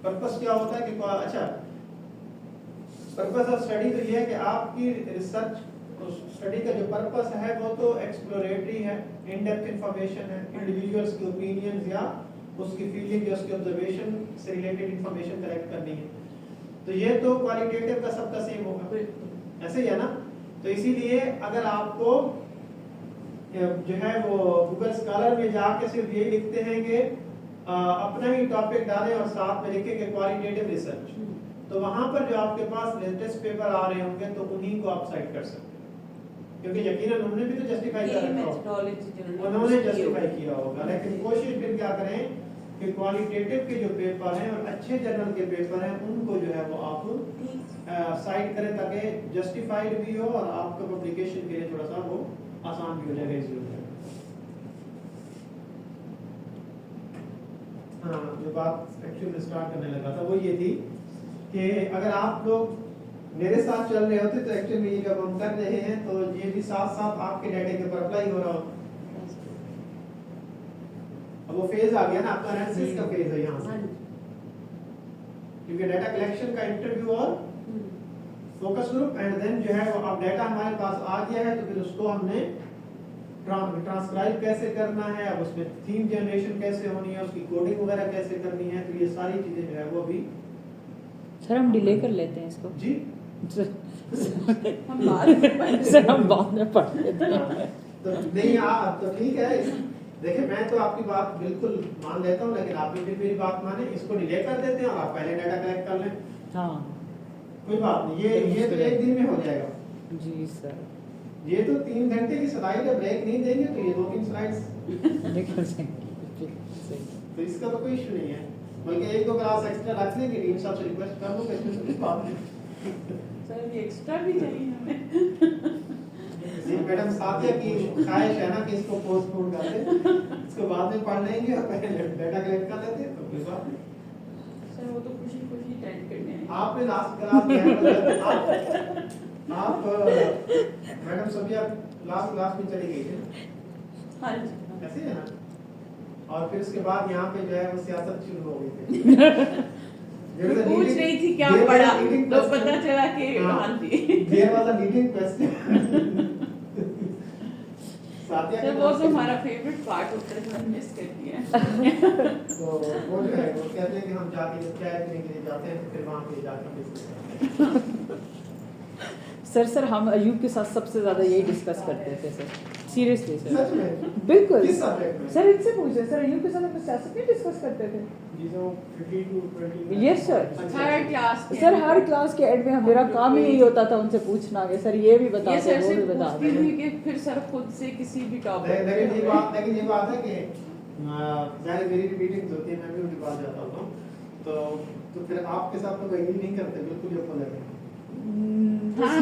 Purpose क्या होता है कि अच्छा, पर्पस ऑफ स्टडी तो ये है कि आपकी रिसर्च स्टडी का जो पर्पस है वो तो एक्सप्लोरेटरी है, इन डेप्थ इंफॉर्मेशन है, इंडिविजुअल्स के ओपिनियंस या उसकी फीलिंग या उसके ऑब्जर्वेशन से रिलेटेड इंफॉर्मेशन कलेक्ट करनी है। तो ये तो क्वालिटेटिव का सबका सेम होगा, ऐसे ही है ना। तो इसीलिए अगर आपको जो है वो गूगल स्कॉलर में जाके सिर्फ ये लिखते हैं कि अपना ही टॉपिक डालें और साथ में लिखें कि क्वालिटेटिव रिसर्च, तो वहां पर जो आपके पास लेटेस्ट पेपर आ रहे होंगे तो उन्हीं को आप साइट कर सकते हैं, क्योंकि यकीनन उन्होंने भी तो जस्टिफाई कर रखा होगा, उन्होंने जस्टिफाई किया होगा। लेकिन कोशिश फिर क्या करें कि क्वालिटेटिव के जो पेपर हैं और अच्छे जर्नल के पेपर हैं उनको जो है वो आप साइट करें ताकि जस्टिफाइड भी हो और आपका पब्लिकेशन के लिए थोड़ा सा वो आसान भी हो जाएगा, इजी हो जाएगा। हाँ, जो बात एक्चुअली में स्टार्ट करने लगा था वो ये थी कि अगर आप लोग मेरे साथ चल रहे होते तो एक्चुअली में ये जब हम कर रहे हैं तो ये भी साथ साथ आपके डाटा के ऊपर अप्लाई हो रहा होता। अब वो फेज आ गया ना, आपका एनालिसिस का फेज है यहाँ से, क्योंकि डाटा कलेक्शन का इंटरव्यू और फोकस ग्रुप एंड देन जो है वो अब डाटा हमारे पास आ गया है तो फिर उसको हमने ट्रांसक्राइब कैसे करना है, अब उसमें थीम जनरेशन कैसे होनी है, उसकी कोडिंग वगैरह कैसे करनी है, तो ये सारी चीजें जो है वो अभी सर हम डिले कर लेते हैं इसको जी हम बाद में पढ़ लेते हैं। तो नहीं आप तो ठीक है, देखिए मैं तो आपकी बात बिल्कुल मान लेता हूँ, लेकिन आप भी मेरी बात माने, इसको डिले कर देते हैं और आप पहले डाटा कलेक्ट कर लें। हाँ कोई बात नहीं, ये तो एक दिन में हो जाएगा जी सर। ये तो 3 घंटे की स्लाइड है, ब्रेक नहीं देंगे तो ये 2-3 स्लाइड्स तो इसका तो कोई इशू नहीं है, बल्कि 1-2 क्लास एक्स्ट्रा रख लेंगे, टीम साहब से रिक्वेस्ट कर दूंगा, इसमें कोई बात नहीं। सर ये एक्स्ट्रा भी चाहिए हमें। जी मैडम, साथिया की ख्वाहिश है ना कि इसको पोस्टपोन कर दे, इसको बाद में पढ़ लेंगे और पहले डाटा कलेक्ट कर लेते हैं, तो कोई बात नहीं। सर वो तो खुशी अटेंड करने हैं। आपने लास्ट क्लास आप मैडम सभी लास्ट क्लास में चली गई थी, हाँ जी ऐसे है ना, और फिर उसके बाद यहाँ पे जो है वो सियासत शुरू हो गई थी। पूछ रही थी क्या पढ़ा तो पता चला कि हाँ जी देर वाला मीटिंग क्वेश्चन सर वो तो हमारा फेवरेट पार्ट होता है, हम मिस करती हैं। तो वो जो है वो कहते हैं कि हम जाके जब चाय पीने के लिए जाते हैं तो फिर वहाँ पे जाके डिस्कस करते हैं। सर हम अयूब के साथ सबसे ज्यादा यही डिस्कस करते थे सर, सीरियसली सच सर, में? बिल्कुल किस सब्जेक्ट में? सर इनसे पूछे सर, अयूब के साथ हम सियासत में डिस्कस करते थे। Yes sir, third class sir हर क्लास के एंड में मेरा काम ही यही होता था उनसे पूछना कि सर ये भी बता ये दो सर वो से भी बता पूछती दो। हुई कि फिर सर खुद से किसी भी टॉपिक लेकिन ये बात है कि जाहिर मेरी भी मीटिंग्स होती है, मैं भी उनके पास जाता हूँ, तो फिर आपके साथ तो वही नहीं करते, बिल्कुल ये फॉलो करते।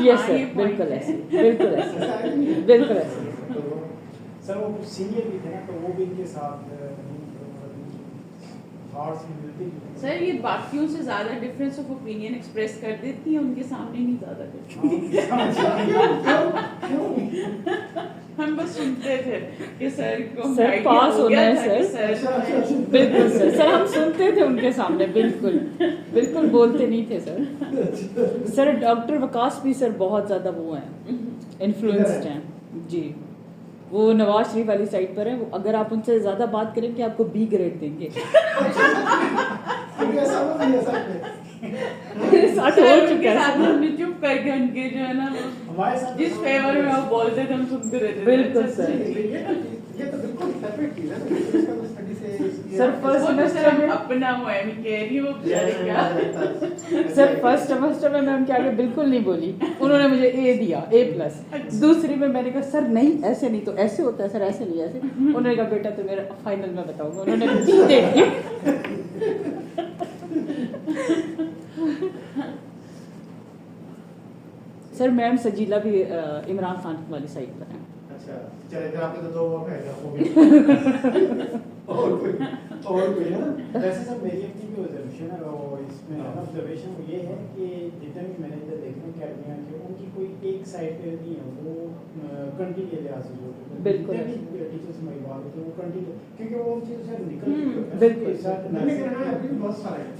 यस सर, बिल्कुल ऐसे, बिल्कुल ऐसे, बिल्कुल ऐसे। सर वो सीनियर भी थे ना, तो वो भी इनके साथ थॉट्स मिलती थी। सर ये बाकियों से ज्यादा डिफरेंस ऑफ ओपिनियन एक्सप्रेस कर देती हैं, उनके सामने नहीं ज्यादा करती। हम बस सुनते थे कि सर को सर idea पास हो होना गया है था कि सर, बिल्कुल सर हम सुनते थे उनके सामने, बिल्कुल बोलते नहीं थे सर। सर डॉक्टर वकास भी सर बहुत ज्यादा वो हैं, इन्फ्लुएंस्ड हैं जी, वो नवाज शरीफ वाली साइड पर है, वो अगर आप उनसे ज्यादा बात करेंगे आपको B ग्रेड देंगे। मेरे साथ हो चुका है, हमने चुप करके उनके जो है ना जिस फेवर में वो बोलते थे हम सुनते रहते। बिल्कुल सर। ये तो बिल्कुल परफेक्ट चीज है ना, इसका तो स्टडी से सर फर्स्ट सेमेस्टर में अपना वो है मैं कह रही हूँ क्या सर फर्स्ट सेमेस्टर में मैं उनके आगे बिल्कुल नहीं बोली, उन्होंने मुझे A दिया, A+। दूसरी में मैंने कहा सर नहीं ऐसे नहीं, तो ऐसे होता है सर, ऐसे नहीं ऐसे, उन्होंने कहा बेटा तो मेरा फाइनल में बताऊंगा, उन्होंने B दे दी। सर मैम सजीला भी इमरान खान वाली साइड पर है। अच्छा चले, इधर आपके तो 2 और है, वो भी और कोई है ना। वैसे सब मेरी अपनी भी ऑब्जर्वेशन है, और इसमें ऑब्जर्वेशन ये है कि जितने भी मैंने इधर देखे अकेडमिया के, उनकी कोई एक साइड पे नहीं है, वो कंट्री के लिहाज से बिल्कुल। टीचर्स में बात होती है वो कंट्री, क्योंकि वो चीज़ शायद निकल बिल्कुल। लेकिन हाँ अभी भी बहुत सारे हैं,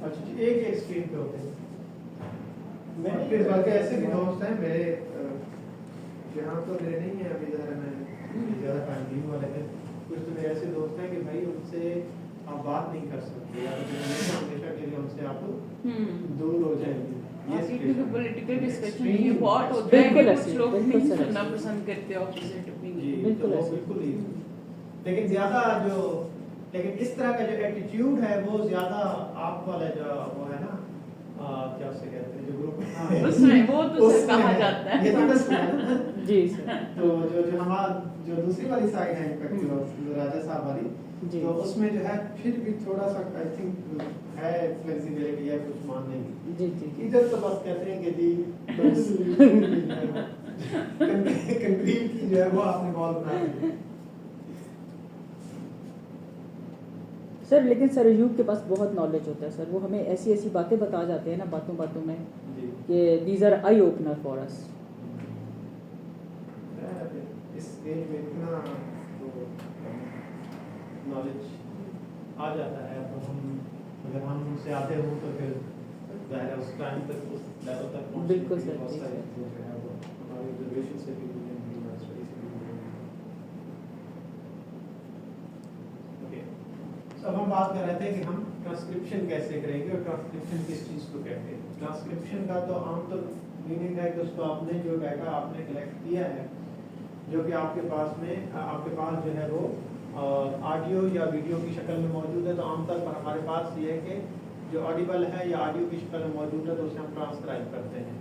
अच्छा, एक स्क्रीन पे होते हैं। मैंने फिर बल्कि ऐसे भी दोस्त हैं मेरे, यहाँ तो मेरे नहीं है अभी, ज़रा मैं ज़्यादा टाइम नहीं हुआ, लेकिन कुछ तो मेरे ऐसे दोस्त हैं कि भाई उनसे आप बात नहीं कर सकते, या तो हमेशा के लिए उनसे आप दूर हो जाएंगे। क्योंकि पॉलिटिकल डिस्कशन ये बहुत होता है कि बिल्कुल कुछ ऐसे, लोग बिल्कुल नहीं सर सुनना ऐसे। पसंद करते ऑपोजिट ओपिनियन। जी, बिल्कुल तो वो ऐसे। बिल्कुल ही, लेकिन ज़्यादा जो, लेकिन इस तरह का जो एटीट्यूड है वो ज़्यादा आप वाला जो वो है ना, क्या उसे कहते हैं जो ग्रुप उसमें वो तो सर उसमें कहा है। जाता है। ये तो उसमें है ना। जी सर। तो जो हमारा जो दूसरी वाली साइड है इनका, जो राजा साहब वाली, जी। तो उसमें जो है फिर भी थोड़ा सा आई थिंक है फ्लेक्सिबिलिटी है कुछ मानने की। जी जी जी। इधर तो बस कहते हैं कि जी बस कंक्रीट की जो है वो आपने बॉल बना दी। सर लेकिन सर अयूब के पास बहुत नॉलेज होता है सर, वो हमें ऐसी ऐसी बातें बता जाते हैं ना बातों बातों में जी, कि these are eye opener for us. इस एज में इतना तो नॉलेज आ जाता है, तो हम अगर हम उनसे आते हो तो फिर ज़ाहिर है उस टाइम तक उस लेवल तक पहुंचने बिल्कुल के लिए सर, बहुत जी सारी सर। चीज़ें जो है वो हमारी ऑब्जर्वेशन से भी मिलेंगी, हमारी स्टडी से भी मिलेंगी। ओके, तो अब हम बात कर रहे थे कि हम ट्रांसक्रिप्शन कैसे करेंगे और ट्रांसक्रिप्शन किस चीज़ को कहते हैं। ट्रांसक्रिप्शन का तो आम तो मीनिंग है कि उसको आपने जो डाटा आपने कलेक्ट किया है, जो कि आपके पास जो है वो ऑडियो या वीडियो की शक्ल में मौजूद है, तो आमतौर पर हमारे पास ये है कि जो ऑडिबल है या ऑडियो की शक्ल में मौजूद है तो उसे हम ट्रांसक्राइब करते हैं।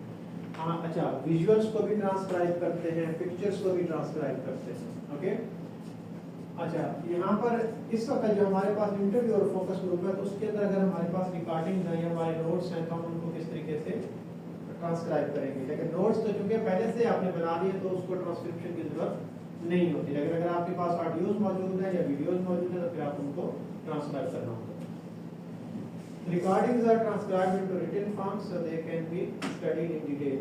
हाँ अच्छा, विजुअल्स को भी ट्रांसक्राइब करते हैं, पिक्चर्स को भी ट्रांसक्राइब करते हैं। ओके, अच्छा, यहाँ पर इस वक्त जो हमारे पास इंटरव्यू और फोकस ग्रुप है, तो उसके अंदर अगर हमारे पास रिकॉर्डिंग है या हमारे नोट्स हैं तो हम उनको किस तरीके से ट्रांसक्राइब करेंगे। लेकिन नोट्स तो चूंकि पहले से आपने बना लिए तो उसको ट्रांसक्रिप्शन की जरूरत नहीं होती, लेकिन अगर आपके पास ऑडियोज मौजूद है या वीडियोज मौजूद है तो फिर आप उनको ट्रांसक्राइब करना होगा। Recordings are transcribed into written form so they can be studied in detail.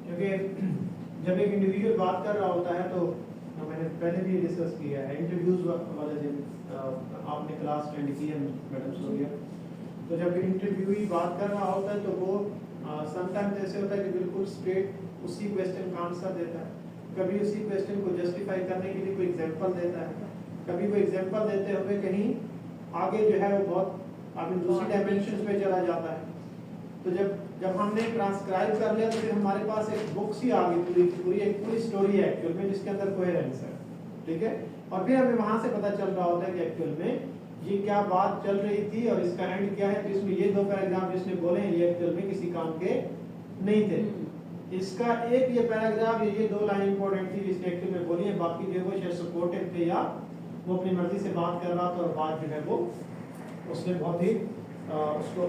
क्योंकि जब एक इंडिविजुअल बात कर रहा होता है तो मैंने पहले भी डिस्कस किया है, इंटरव्यूज वाले दिन आपने क्लास अटेंड की है मैडम सोनिया, तो जब इंटरव्यूई बात कर रहा होता है तो वो समटाइम्स ऐसे होता है कि बिल्कुल स्ट्रेट उसी क्वेश्चन का आंसर देता है, कभी उसी क्वेश्चन को जस्टिफाई करने के लिए कोई एग्जांपल देता है, कभी कोई एग्जांपल देते हुए कहीं आगे जो है वो बहुत आगे दूसरी डायमेंशन पे चला जाता है। तो जब हमने ट्रांसक्राइब कर लिया तो फिर हमारे पास एक बुक्स ही आ गई पूरी स्टोरी है एक्चुअल में, जिसके अंदर कोहेरेंस है, ठीक है। और फिर हमें वहां से पता चल रहा होता है कि एक्चुअल में ये क्या बात चल रही थी और इसका एंड क्या है। तो इसमें ये दो पैराग्राफ जिसने बोले हैं ये एक्चुअल में किसी काम के नहीं थे। इसका एक ये पैराग्राफ ये दो लाइन इंपॉर्टेंट थी जिसने एक्चुअल में बोली है, बाकी जो वो शायद सपोर्टिव थे या वो अपनी मर्जी से बात कर रहा था और बात जो है वो उसने बहुत ही उसको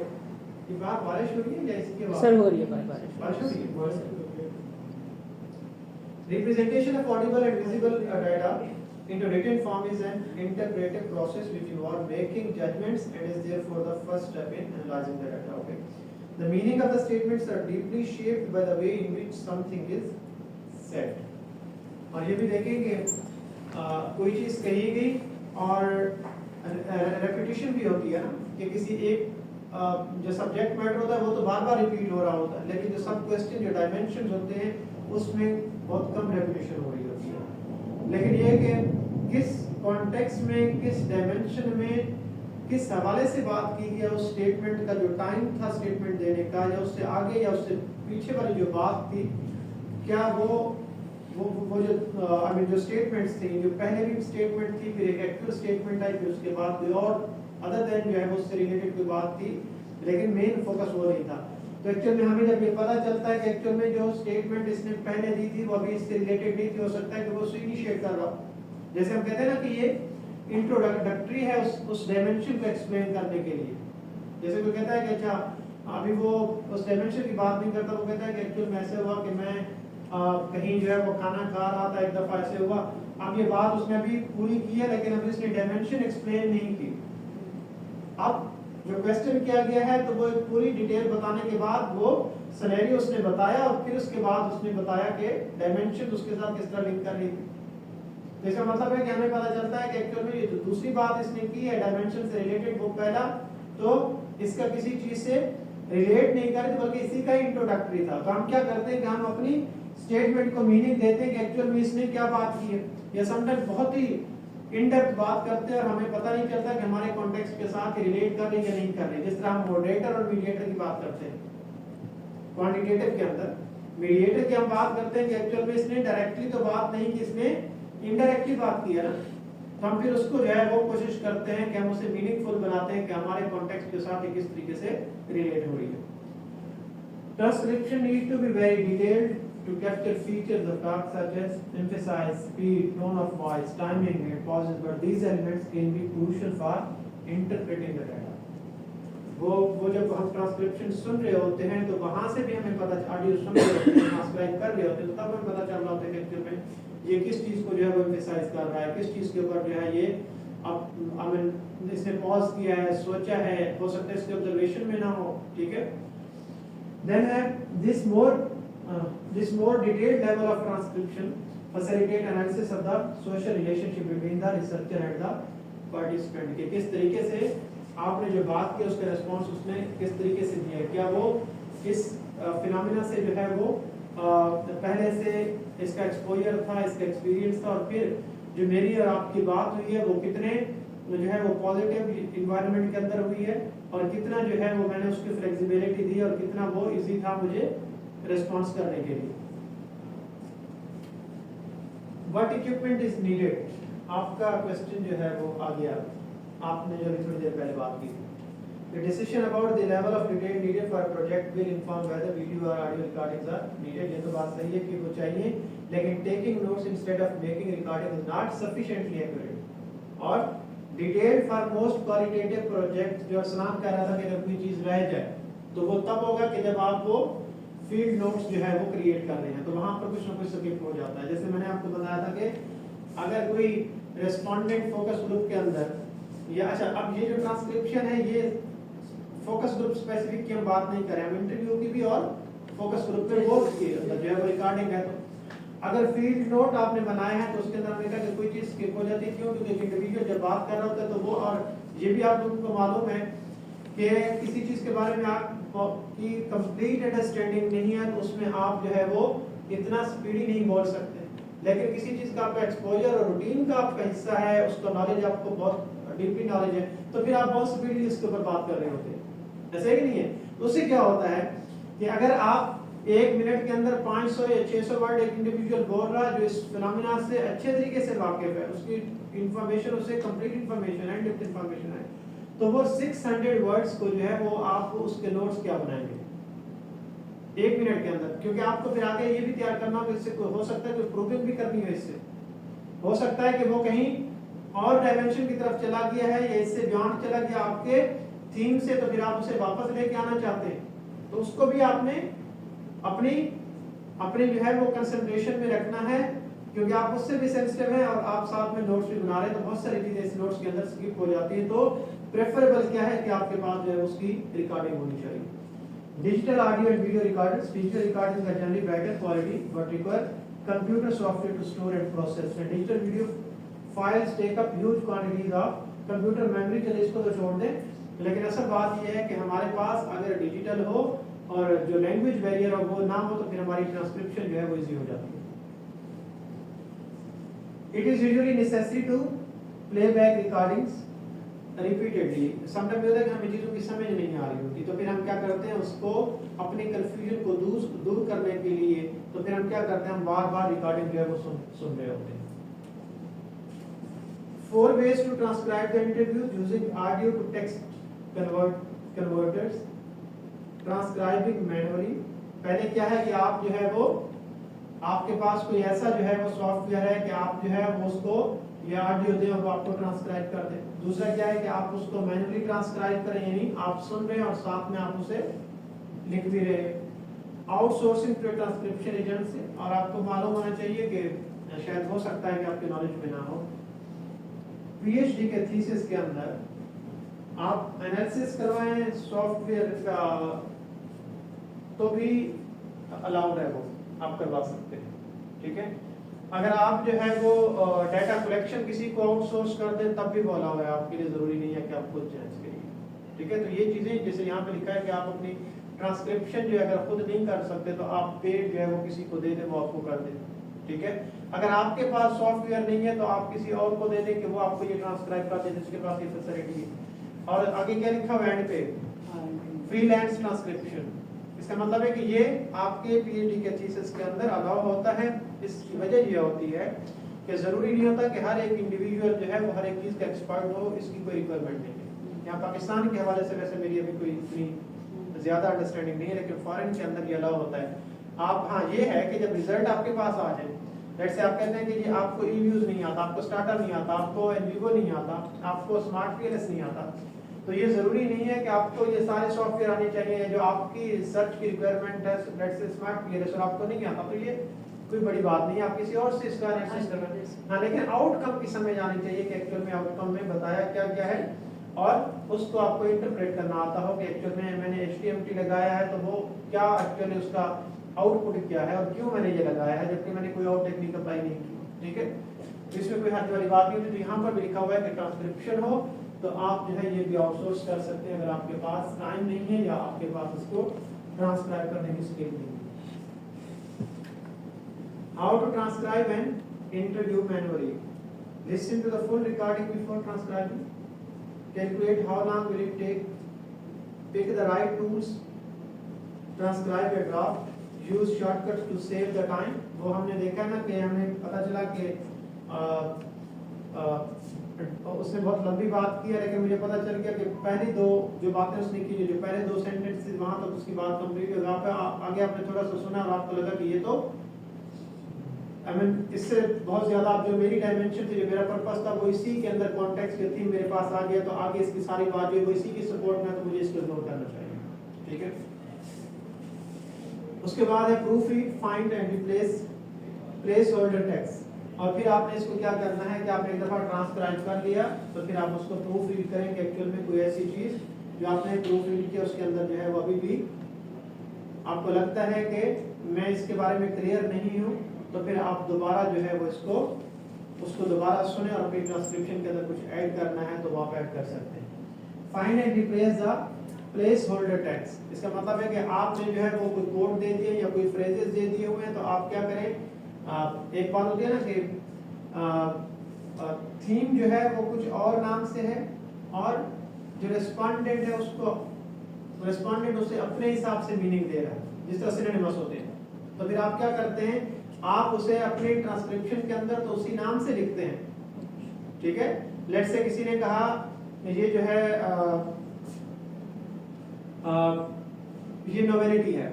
बारिश हो रही है या इसके बाद सर हो रही है बारिश हो रही है। Representation of audible and visible data into written form is an interpretive process which involves making judgments and is therefore the first step in analyzing the data. Okay. The meaning of the statements are deeply shaped by the way in which something is said. और ये भी देखेंगे कोई चीज़ कही गई और repetition भी होती है ना, कि किसी एक जो सब्जेक्ट मैटर होता है वो तो बार बार रिपीट हो रहा होता है, लेकिन जो सब क्वेश्चन जो डायमेंशन होते हैं उसमें बहुत कम रेपिटेशन हो रही होती है। लेकिन ये कि किस कॉन्टेक्स्ट में, किस डायमेंशन में, किस हवाले से बात की गई, उस स्टेटमेंट का जो टाइम था स्टेटमेंट देने का, या उससे आगे या उससे पीछे वाली जो बात थी, क्या वो जो स्टेटमेंट्स थी, जो पहले भी स्टेटमेंट थी, फिर एक एक्चुअल स्टेटमेंट आई, फिर उसके बाद कोई और अदर देन जो है वो उससे रिलेटेड कोई बात थी, लेकिन मेन फोकस वो नहीं था। तो एक्चुअल में हमें जब ये पता चलता है कि एक्चुअल में जो स्टेटमेंट इसने पहले दी थी वो अभी इससे रिलेटेड नहीं थी, हो सकता है कि वो उससे इनिशिएट कर रहा हो। जैसे हम कहते हैं ना कि ये इंट्रोडक्टरी है उस डायमेंशन को एक्सप्लेन करने के लिए। जैसे कोई कहता है कि अच्छा अभी वो उस डायमेंशन की बात नहीं करता, वो कहता है कि एक्चुअल में ऐसे हुआ कि मैं कहीं जो है वो खाना खा रहा था, एक दफा ऐसे हुआ। अब ये बात उसने अभी पूरी की है लेकिन अभी उसने डायमेंशन एक्सप्लेन नहीं की। अब जो क्वेश्चन किया गया है तो वो पूरी डिटेल बताने के बाद वो सिनेरियो उसने बताया और फिर उसके बाद उसने बताया कि डायमेंशन उसके साथ किस तरह लिंक करनी थी। तो इसका मतलब है कि हमें पता चलता है कि एक्चुअल में ये जो दूसरी बात इसने की है डायमेंशन से रिलेटेड, वो पहला तो इसका किसी चीज से रिलेट नहीं कर रहे थे, बल्कि इसी का ही इंट्रोडक्टरी था। तो हम क्या करते हैं कि हम अपनी स्टेटमेंट को मीनिंग देते हैं कि एक्चुअल में इसने क्या बात की है, या समटाइम बहुत ही इन डेप्थ बात करते हैं और हमें पता नहीं चलता कि हमारे कॉन्टेक्स्ट के साथ रिलेट कर रहे हैं या नहीं कर रहे। जिस तरह हम मॉडरेटर और मीडिएटर की बात करते हैं क्वांटिटेटिव के अंदर, मीडिएटर की हम बात करते हैं कि एक्चुअल में इसने डायरेक्टली तो बात नहीं की, इसने इनडायरेक्टली बात की है ना। तो हम फिर उसको जो है वो कोशिश करते हैं कि हम उसे मीनिंगफुल बनाते हैं कि हमारे कॉन्टेक्स्ट के साथ ये किस तरीके से रिलेट हो रही है। Transcription need to be very detailed to capture features of talk such as emphasize, speed, tone of voice, timing and pauses, but these elements can be crucial for interpreting the data. वो जब हम transcription सुन रहे होते हैं तो वहां से भी हमें पता, ऑडियो सुन रहे होते हैं, ट्रांसक्राइब कर रहे होते हैं, तो तब हमें पता चल रहा होता है कि एक्चुअल में ये किस चीज को जो है वो एम्फसाइज कर रहा है, किस चीज के ऊपर जो है ये अब आई मीन इसने पॉज किया है, सोचा है, हो सकता है इसके ऑब्जर्वेशन में ना हो, ठीक है। Then this more detailed level of transcription facilitate analysis of the social relationship between the researcher and the participant, कि किस तरीके से आपने जो बात की उसका रिस्पांस उसने किस तरीके से दिया है, क्या वो इस फिनोमेना से जो है वो पहले से इसका एक्सपोजर था, इसका एक्सपीरियंस था, और फिर जो मेरी और आपकी बात हुई है वो कितने जो है वो पॉजिटिव इन्वायरमेंट के अंदर हुई है, और कितना जो है वो मैंने उसकी फ्लेक्सिबिलिटी दी, और कितना वो इजी था मुझे रिस्पॉन्स करने के लिए। What equipment is needed? आपका क्वेश्चन जो है वो आ गया, आपने जो अभी थोड़ी देर पहले बात की थी। The decision about the level of detail needed for a project will inform whether video or audio recordings are needed. ये तो बात सही है कि वो चाहिए, लेकिन taking notes instead of making recording is not sufficiently accurate. और detailed for most qualitative projects, जो सलाम कह रहा था कि अगर कोई चीज रह जाए तो वो तब होगा कि जब आप वो फील्ड नोट्स जो है वो क्रिएट कर रहे हैं, तो वहां पर कुछ ना कुछ स्किप हो जाता है। जैसे मैंने आपको बताया था कि अगर कोई रेस्पोंडेंट फोकस ग्रुप के अंदर, या अच्छा अब ये जो ट्रांसक्रिप्शन है ये फोकस ग्रुप स्पेसिफिक की हम बात नहीं करें, हम इंटरव्यू की भी और फोकस ग्रुप पे बोर्ड की जो है वो रिकॉर्डिंग है। तो अगर फील्ड नोट आपने बनाए हैं तो उसके अंदर हमने कहा कि कोई चीज स्किप हो जाती है, क्यों? क्योंकि इंडिविजुअल जब बात कर रहा होता है तो वो, और ये भी आप लोगों को मालूम है कि किसी चीज के बारे में आप की कंप्लीट अंडरस्टैंडिंग नहीं है तो उसमें आप जो है वो इतना स्पीडी नहीं बोल सकते, लेकिन किसी चीज का आपका एक्सपोजर और रूटीन का आपका हिस्सा है, उसका नॉलेज आपको बहुत डीपली नॉलेज है, तो फिर आप बहुत स्पीडली इसके ऊपर बात कर रहे होते हैं, ऐसे ही नहीं है। तो उससे क्या होता है कि अगर आप एक मिनट के अंदर 500 या 600 वर्ड एक इंडिविजुअल बोल रहा है जो इस फिनोमेना से अच्छे तरीके से वाकिफ है, उसकी इंफॉर्मेशन उसे कंप्लीट इंफॉर्मेशन है, डेप्थ इंफॉर्मेशन है, तो वो 600 वर्ड्स को जो है वो आप उसके नोट्स क्या बनाएंगे एक मिनट के अंदर, क्योंकि आपको फिर आगे ये भी तैयार करना हो, इससे हो सकता है कि प्रूविंग भी करनी हो, इससे हो सकता है कि वो कहीं और डायमेंशन की तरफ चला गया है या इससे बियॉन्ड चला गया आपके थीम से, तो फिर आप उसे वापस लेके आना चाहते हैं, तो उसको भी आपने अपने जो है वो कंसंट्रेशन में रखना है, क्योंकि आप उससे भी सेंसिटिव हैं और आप साथ में नोट्स भी बना रहे हैं, तो बहुत सारी चीजें इस नोट्स के अंदर स्किप हो जाती है। तो प्रेफरेबल क्या है कि आपके पास जो है उसकी रिकॉर्डिंग होनी चाहिए। Digital audio and video recordings, digital recordings are generally better quality but require computer software to store and process, and digital video files take up huge quantities of computer memory. चलिए इसको तो छोड़ दें, लेकिन असल बात यह है कि हमारे पास अगर डिजिटल हो और जो लैंग्वेज बैरियर हो वो ना हो, तो फिर हमारी ट्रांसक्रिप्शन जो है वो इजी हो जाती है। It is usually necessary to play back recordings repeatedly. Sometimes होता है कि हमें चीजों की समझ नहीं आ रही होती, तो फिर हम क्या करते हैं, उसको अपने कंफ्यूजन को दूर करने के लिए तो फिर हम क्या करते हैं, हम बार-बार रिकॉर्डिंग जो है वो सुन रहे होते हैं। 4 ways to transcribe the interview using audio to text converters. Transcribing manually. पहले क्या है कि आप जो है वो आपके पास कोई ऐसा जो है वो सॉफ्टवेयर है कि आप जो है वो उसको या ऑडियो दें और वो आपको ट्रांसक्राइब कर दें। दूसरा क्या है कि आप उसको मैन्युअली ट्रांसक्राइब करें, यानी आप सुन रहे हैं और साथ में आप उसे लिख भी रहे हैं। आउटसोर्सिंग टू ट्रांसक्रिप्शन एजेंसी, और आपको मालूम होना चाहिए कि शायद हो सकता है कि आपके नॉलेज में ना हो, पीएचडी के थीसिस के अंदर आप एनालिसिस करवाएं सॉफ्टवेयर का तो भी अलाउड है, वो आप करवा सकते हैं, ठीक है। अगर आप जो है वो डाटा कलेक्शन किसी को आउटसोर्स कर दें तब भी वो अलाउड है, आपके लिए जरूरी नहीं है कि आप खुद जाएं इसके लिए, ठीक है, तो ये चीजें जैसे यहाँ पे लिखा है कि आप अपनी ट्रांसक्रिप्शन जो है अगर खुद नहीं कर सकते तो आप पेड जो है वो किसी को दे दें, वो आपको कर दे। ठीक है, अगर आपके पास सॉफ्टवेयर नहीं है तो आप किसी और को दे दें कि वो आपको ये ट्रांसक्राइब कर दे जिसके पास ये फैसिलिटी है। और आगे क्या लिखा हुआ है एंड पे, फ्रीलांस ट्रांसक्रिप्शन। इसका मतलब है कि ये आपके पीएचडी के थीसिस के अंदर अलाउ होता है। इसकी वजह ये होती है कि जरूरी नहीं होता कि हर एक इंडिविजुअल जो है वो हर एक चीज का एक्सपर्ट हो, इसकी कोई रिक्वायरमेंट नहीं है। यहाँ पाकिस्तान के हवाले से वैसे मेरी अभी कोई इतनी ज्यादा अंडरस्टैंडिंग नहीं है, लेकिन फॉरेन के अंदर ये अलाउ होता है। आप हाँ ये है कि जब रिजल्ट आपके पास आ जाए, जैसे आप कहते हैं कि जी आपको रिव्यूज नहीं आता, आपको स्टार्टअप नहीं आता, आपको एनवीगो नहीं आता, आपको स्मार्ट पीएलएस नहीं आता, तो ये जरूरी नहीं है कि आपको ये सारे सॉफ्टवेयर आने चाहिए जो आपकी रिसर्च की रिक्वायरमेंट है। लेट्स से स्मार्ट पीएलएस और आपको नहीं आता, तो ये कोई बड़ी बात नहीं है, आप किसी और से इसका एनालिसिस करना। हाँ, लेकिन आउटकम की समझ आनी चाहिए कि एक्चुअल में आउटकम में बताया क्या क्या है और उसको आपको इंटरप्रेट करना आता हो कि एक्चुअल में मैंने HTML लगाया है तो वो क्या एक्चुअली उसका आउटपुट क्या है और क्यों मैंने ये लगाया है जबकि मैंने कोई और टेक्निक अप्लाई नहीं की। ठीक है, तो इसमें कोई हर्ज वाली बात नहीं होती। तो यहाँ पर भी लिखा हुआ है कि ट्रांसक्रिप्शन हो तो आप जो है ये भी आउटसोर्स कर सकते हैं अगर आपके पास टाइम नहीं है या आपके पास उसको ट्रांसक्राइब करने की स्किल नहीं है। How to transcribe an interview manually? Listen to the full recording before transcribing. Calculate how long will it take. Pick the right tools. Transcribe a draft. Use shortcuts to save the time. वो हमने देखा ना कि हमें पता चला कि उसने बहुत लंबी बात की है, लेकिन मुझे पता चल गया कि पहली दो जो बातें उसने की, जो पहले दो सेंटेंसेस वहां तक उसकी बात कंप्लीट हो गया, आगे आपने थोड़ा सा सुना और आपको लगा कि ये तो इससे बहुत ज्यादा आप जो मेरी डायमेंशन थी, जो मेरा पर्पस था, वो इसी के अंदर कॉन्टेक्स्ट जो थी मेरे पास आ गया, तो आगे इसकी सारी बात जो वो इसी की सपोर्ट में, तो मुझे इसको इग्नोर करना चाहिए। ठीक है, उसके बाद है proof read, find and replace place holder text. और फिर आपने इसको क्या करना है कि आपने एक दफा ट्रांसक्राइब कर लिया तो फिर आप उसको प्रूफ रीड करें कि एक्चुअल में कोई ऐसी चीज जो आपने प्रूफ रीड किया उसके अंदर जो है वो अभी भी आपको लगता है कि मैं इसके बारे में क्लियर नहीं हूँ, तो फिर आप दोबारा जो है वो उसको दोबारा सुने और अपनी ट्रांसक्रिप्शन के अंदर कुछ ऐड करना है तो वो आप ऐड कर सकते हैं। Find and replace the place holder text. इसका मतलब है कि आपने जो है वो कोई कोड दे दिए या कोई फ्रेजेस दे दिए हुए हैं, तो आप क्या करें, एक बात होती है ना कि थीम जो है वो कुछ और नाम से है और जो रेस्पोंडेंट है उसको रेस्पोंडेंट उसे अपने हिसाब से मीनिंग दे रहा है, जिस तरह सिनोनिमस होते हैं। तो फिर आप क्या करते हैं, आप उसे अपने ट्रांसक्रिप्शन के अंदर तो उसी नाम से लिखते हैं। ठीक है, लेट्स से किसी ने कहा ये जो है ये नोवेलिटी है,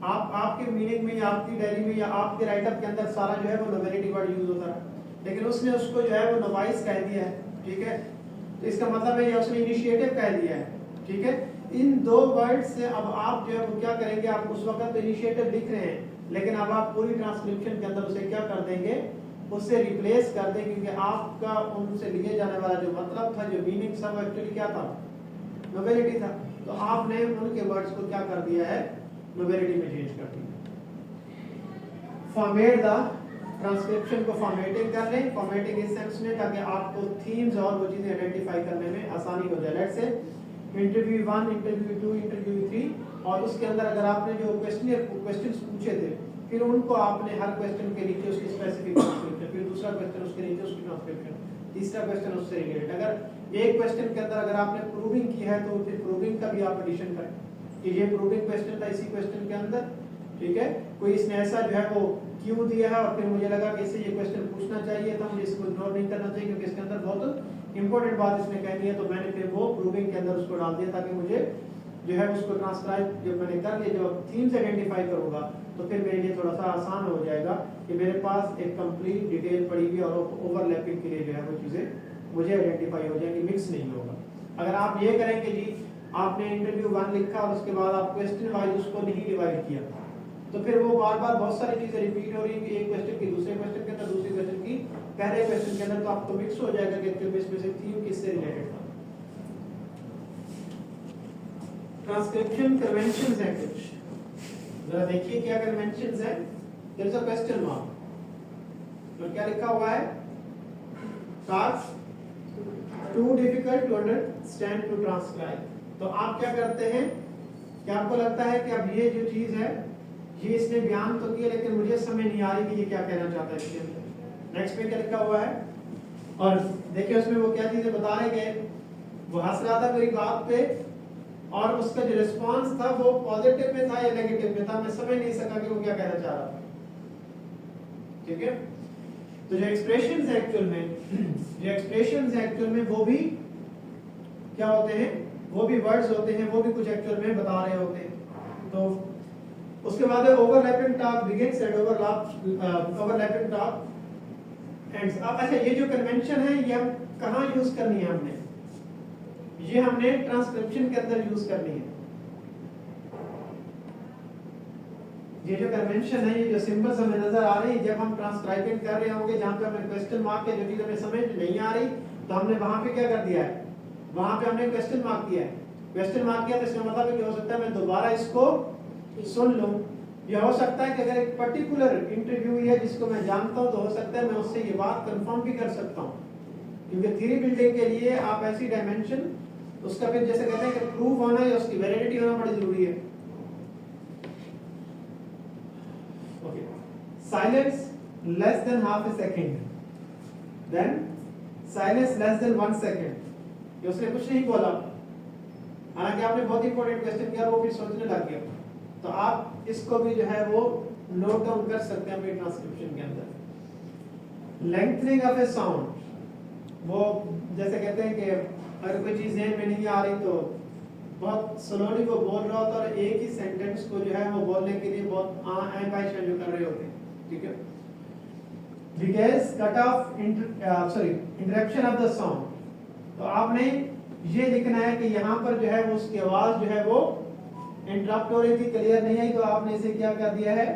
आप आपके मीनिंग में या आपकी डायरी में या आपके राइटअप के अंदर सारा जो है वो नोवेलिटी वर्ड यूज होता है, लेकिन उसने उसको जो है वो नोवाइस कह दिया है। ठीक है, तो इसका मतलब है या उसने इनिशिएटिव कह दिया है। ठीक है, इन दो वर्ड से अब आप जो है वो क्या करेंगे, आप उस वक्त तो इनिशिएटिव लिख रहे हैं, लेकिन अब आप पूरी ट्रांसक्रिप्शन के अंदर उसे क्या कर देंगे, उससे रिप्लेस कर देंगे, क्योंकि आपका उनसे लिए जाने वाला जो मतलब था, जो मीनिंग सब एक्चुअली क्या था, नोवेलिटी था। तो आपने उनके वर्ड्स को क्या कर दिया है, नोवेलिटी में चेंज कर दिया। फॉर्मेट द ट्रांसक्रिप्शन को फॉर्मेटिंग कर लें। फॉर्मेटिंग इस सेंस में ताकि आपको थीम्स और वो चीजें आइडेंटिफाई करने में आसानी हो जाए। Let's say interview 1, interview 2, interview 3, और उसके अंदर अगर आपने जो क्वेश्चंस पूछे थे, फिर उनको आपने हर क्वेश्चन के नीचे उसकी स्पेसिफिक ट्रांसक्रिप्शन, फिर दूसरा क्वेश्चन उसके नीचे उसकी ट्रांसक्रिप्शन, तीसरा क्वेश्चन उससे रिलेटेड। अगर एक क्वेश्चन के अंदर अगर आपने प्रूविंग की है तो फिर प्रूविंग का भी आप एडिशन करें कि ये प्रूविंग क्वेश्चन था इसी क्वेश्चन के अंदर। ठीक है, कोई इसने ऐसा जो है वो क्यों दिया है और फिर मुझे लगा कि इससे ये क्वेश्चन पूछना चाहिए था, मुझे इसको इग्नोर नहीं करना चाहिए क्योंकि इसके अंदर बहुत इंपॉर्टेंट बात इसने कहनी है, तो मैंने फिर वो प्रूविंग के अंदर उसको डाल दिया ताकि मुझे जो है उसको ट्रांसक्राइब जब मैंने कर लिया, जब थीम्स आइडेंटिफाई करूंगा तो फिर मेरे लिए थोड़ा सा आसान हो जाएगा कि मेरे पास एक कंप्लीट डिटेल पड़ी हुई और ओवरलैपिंग के लिए जो है वो चीजें मुझे आइडेंटिफाई हो जाएंगी, मिक्स नहीं होगा। अगर आप ये करें कि जी आपने इंटरव्यू 1 लिखा और उसके बाद आप क्वेश्चन वाइज उसको नहीं डिवाइड किया, तो फिर वो बार बार बहुत सारी चीजें रिपीट हो रही है कि एक क्वेश्चन की दूसरे क्वेश्चन के अंदर, दूसरे क्वेश्चन की पहले क्वेश्चन के अंदर, तो आपको मिक्स हो जाएगा कि एक्चुअली इसमें से थीम किससे रिलेटेड था। ट्रांसक्रिप्शन कन्वेंशंस हैं कुछ, जरा देखिए क्या कन्वेंशंस हैं। There is a question mark, तो क्या लिखा हुआ है, task to difficult to understand to transcribe. तो आप क्या करते हैं कि आपको लगता है कि अब ये जो चीज है ये इसने बयान तो किया लेकिन मुझे समझ नहीं आ रही कि ये क्या कहना चाहता है इसके अंदर। नेक्स्ट पे क्या लिखा हुआ है और देखिए उसमें वो क्या चीजें बता रहे गए। वो हंस रहा था मेरी बात पे और उसका जो रिस्पांस था वो पॉजिटिव में था या नेगेटिव में था, मैं समझ नहीं सका कि वो क्या कहना चाह रहा था। ठीक है, तो जो एक्सप्रेशंस है एक्चुअल में वो भी क्या होते हैं, वो भी वर्ड्स होते हैं, वो भी कुछ एक्चुअल में बता रहे होते हैं। तो उसके बाद है overlapping talk begins and overlapping talk ends. अब अच्छा ये जो कन्वेंशन है ये हम कहाँ यूज करनी है, हमने ये हमने ट्रांसक्रिप्शन के अंदर यूज करनी है। ये जो कन्वेंशन है, ये जो सिंबल्स हमें नजर आ रही है जब हम ट्रांसक्राइबिंग कर रहे होंगे, जहां पे हमें क्वेश्चन मार्क के जो चीज हमें समझ नहीं आ रही तो हमने वहां पे क्या कर दिया है, वहां पे हमने क्वेश्चन मार्क किया है। क्वेश्चन मार्क किया तो इसका मतलब है कि हो सकता है मैं दोबारा इसको सुन लूं, या हो सकता है कि अगर एक पर्टिकुलर इंटरव्यू है जिसको मैं जानता हूं तो हो सकता है मैं उससे ये बात कंफर्म भी कर सकता हूं, क्योंकि थ्योरी बिल्डिंग के लिए आप ऐसी डायमेंशन उसका फिर जैसे कहते हैं कि प्रूव होना या उसकी वैलिडिटी होना बड़ी जरूरी है। Okay, silence less than half a second, then silence less than 1 second. ये उसने कुछ नहीं बोला, हालांकि आपने बहुत इंपॉर्टेंट क्वेश्चन किया, वो भी सोचने लग गया, तो आप इसको भी जो है वो नोट डाउन कर सकते हैं अपने ट्रांसक्रिप्शन के अंदर। लेंथनिंग ऑफ ए साउंड, वो जैसे कहते हैं कि अगर कोई चीज ज़हन में नहीं आ रही तो बहुत स्लोली वो बोल रहा होता है और एक ही सेंटेंस को जो है वो बोलने के लिए बहुत आएं जो कर रहे होते हैं। ठीक है, because cut off interruption of the sound, तो आपने ये लिखना है कि यहाँ पर जो है वो उसकी आवाज जो है वो इंटरप्ट हो रही थी, क्लियर नहीं आई, तो आपने इसे क्या कर दिया है,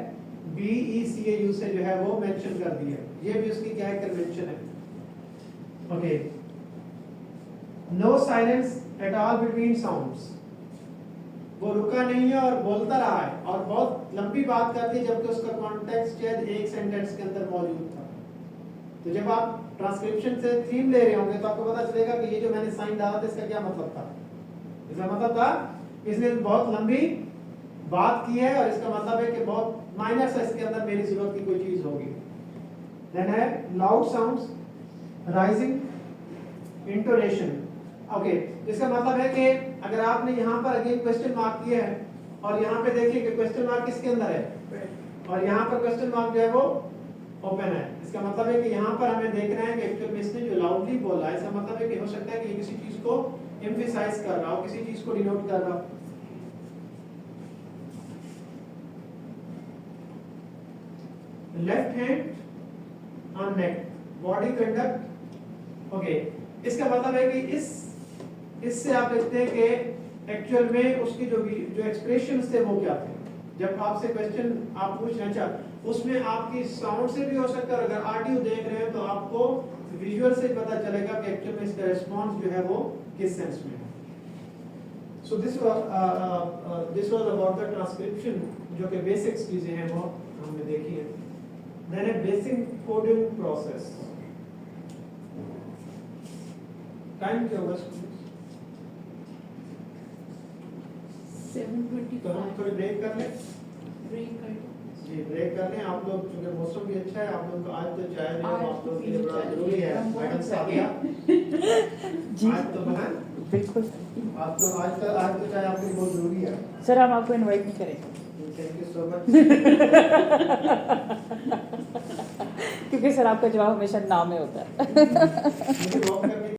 BECAU से जो है वो मेंशन कर दिया। ये भी उसकी क्या है, कन्वेंशन है। Okay, no silence at all between sounds, वो रुका नहीं है और बोलता रहा है और बहुत लंबी बात करती है, जबकि उसका कॉन्टेक्स्ट शायद एक सेंटेंस के अंदर मौजूद था। तो जब आप ट्रांसक्रिप्शन से थीम ले रहे होंगे तो आपको पता चलेगा कि ये जो मैंने साइन डाला था इसका क्या मतलब था। इसका मतलब था इसने बहुत लंबी बात की है और इसका मतलब है कि बहुत माइनर सा इसके अंदर मेरी जरूरत की कोई चीज होगी। देन है loud sounds, rising intonation. Okay, इसका मतलब है कि अगर आपने यहाँ पर अगेन क्वेश्चन मार्क किया है और यहाँ पे देखिए कि क्वेश्चन मार्क किसके अंदर है और यहाँ पर क्वेश्चन मार्क जो है वो ओपन है, इसका मतलब है कि यहाँ पर हमें देखना है कि एक्चुअल में इसने जो लाउडली बोला है, इसका मतलब है कि हो सकता है कि किसी चीज को एम्फसाइज कर रहा हो, किसी चीज को डिनोट कर रहा हो। Left hand on neck, body conduct. Okay, इसका मतलब है कि इससे आप देखते हैं कि एक्चुअल में उसकी जो एक्सप्रेशंस थे वो क्या थे। जब आपसे क्वेश्चन आप पूछ रहे हैं उसमें आपकी साउंड से भी हो सकता है, अगर ऑडियो देख रहे हैं तो आपको विजुअल से पता चलेगा कि एक्चुअल में इसका रिस्पांस जो है वो किस सेंस में है। So this was about the transcription, जो कि बेसिक्स चीजें हैं वो हमने देखी है। देन ए बेसिक कोडिंग प्रोसेस। टाइम क्या होगा स्टूडेंट्स? 7:25 तो हम थोड़ी ब्रेक कर लें। ब्रेक कर जी ब्रेक कर लें। आप लोग, क्योंकि मौसम भी अच्छा है, आप लोग को आज तो चाय जो है आप लोग के लिए बड़ा जरूरी है। मैडम साहब जी आज तो बना बिल्कुल, आज तो चाय आपके लिए बहुत जरूरी है। सर हम आपको इनवाइट नहीं करेंगे थैंक यू सो मच। क्योंकि सर आपका जवाब हमेशा ना में होता है। मुझे वॉक करने